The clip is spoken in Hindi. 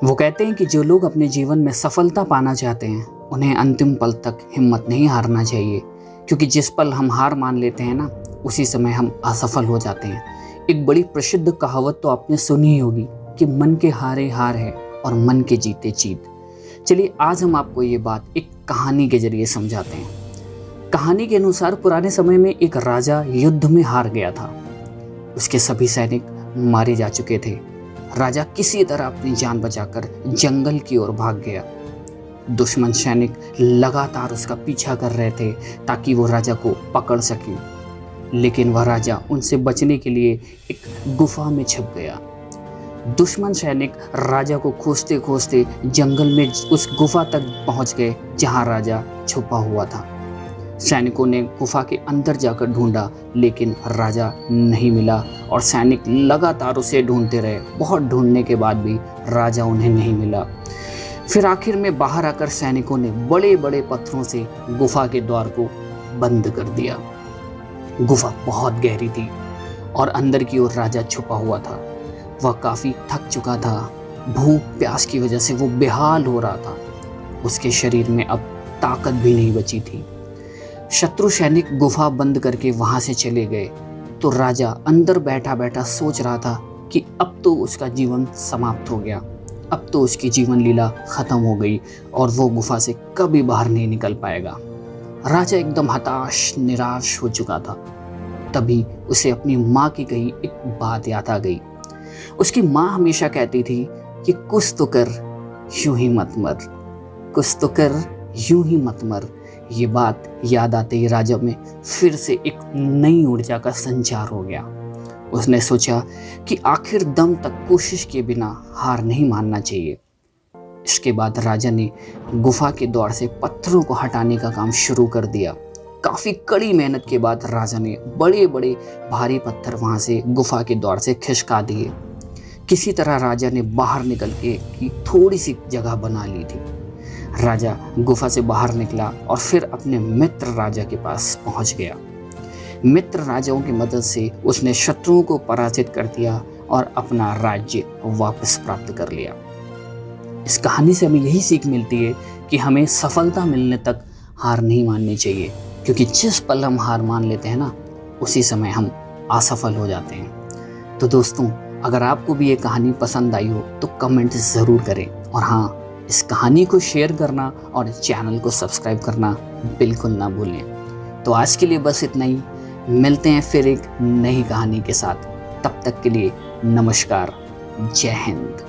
वो कहते हैं कि जो लोग अपने जीवन में सफलता पाना चाहते हैं उन्हें अंतिम पल तक हिम्मत नहीं हारना चाहिए, क्योंकि जिस पल हम हार मान लेते हैं ना, उसी समय हम असफल हो जाते हैं। एक बड़ी प्रसिद्ध कहावत तो आपने सुनी ही होगी कि मन के हारे हार है और मन के जीते जीत। चलिए आज हम आपको ये बात एक कहानी के जरिए समझाते हैं। कहानी के अनुसार पुराने समय में एक राजा युद्ध में हार गया था। उसके सभी सैनिक मारे जा चुके थे। राजा किसी तरह अपनी जान बचाकर जंगल की ओर भाग गया। दुश्मन सैनिक लगातार उसका पीछा कर रहे थे ताकि वो राजा को पकड़ सके, लेकिन वह राजा उनसे बचने के लिए एक गुफा में छिप गया। दुश्मन सैनिक राजा को खोजते खोजते जंगल में उस गुफा तक पहुंच गए जहां राजा छुपा हुआ था। सैनिकों ने गुफा के अंदर जाकर ढूंढा, लेकिन राजा नहीं मिला और सैनिक लगातार उसे ढूंढते रहे। बहुत ढूंढने के बाद भी राजा उन्हें नहीं मिला। फिर आखिर में बाहर आकर सैनिकों ने बड़े बड़े पत्थरों से गुफा के द्वार को बंद कर दिया। गुफा बहुत गहरी थी और अंदर की ओर राजा छुपा हुआ था। वह काफ़ी थक चुका था। भूख प्यास की वजह से वो बेहाल हो रहा था। उसके शरीर में अब ताकत भी नहीं बची थी। शत्रु सैनिक गुफा बंद करके वहां से चले गए तो राजा अंदर बैठा बैठा सोच रहा था कि अब तो उसका जीवन समाप्त हो गया, अब तो उसकी जीवन लीला खत्म हो गई और वो गुफा से कभी बाहर नहीं निकल पाएगा। राजा एकदम हताश निराश हो चुका था। तभी उसे अपनी माँ की कही एक बात याद आ गई। उसकी माँ हमेशा कहती थी कि कुछ तो कर यूं ही मत मर, कुछ तो कर यूं ही मत मर। ये बात याद आते ही राजा में फिर से एक नई ऊर्जा का संचार हो गया। उसने सोचा कि आखिर दम तक कोशिश किए बिना हार नहीं मानना चाहिए। इसके बाद राजा ने गुफा के द्वार से पत्थरों को हटाने का काम शुरू कर दिया। काफ़ी कड़ी मेहनत के बाद राजा ने बड़े बड़े भारी पत्थर वहाँ से गुफा के द्वार से खिसका दिए। किसी तरह राजा ने बाहर निकल के की थोड़ी सी जगह बना ली थी। राजा गुफा से बाहर निकला और फिर अपने मित्र राजा के पास पहुंच गया। मित्र राजाओं की मदद से उसने शत्रुओं को पराजित कर दिया और अपना राज्य वापस प्राप्त कर लिया। इस कहानी से हमें यही सीख मिलती है कि हमें सफलता मिलने तक हार नहीं माननी चाहिए, क्योंकि जिस पल हम हार मान लेते हैं ना, उसी समय हम असफल हो जाते हैं। तो दोस्तों, अगर आपको भी ये कहानी पसंद आई हो तो कमेंट ज़रूर करें, और हाँ, इस कहानी को शेयर करना और चैनल को सब्सक्राइब करना बिल्कुल ना भूलें। तो आज के लिए बस इतना ही। मिलते हैं फिर एक नई कहानी के साथ। तब तक के लिए नमस्कार। जय हिंद।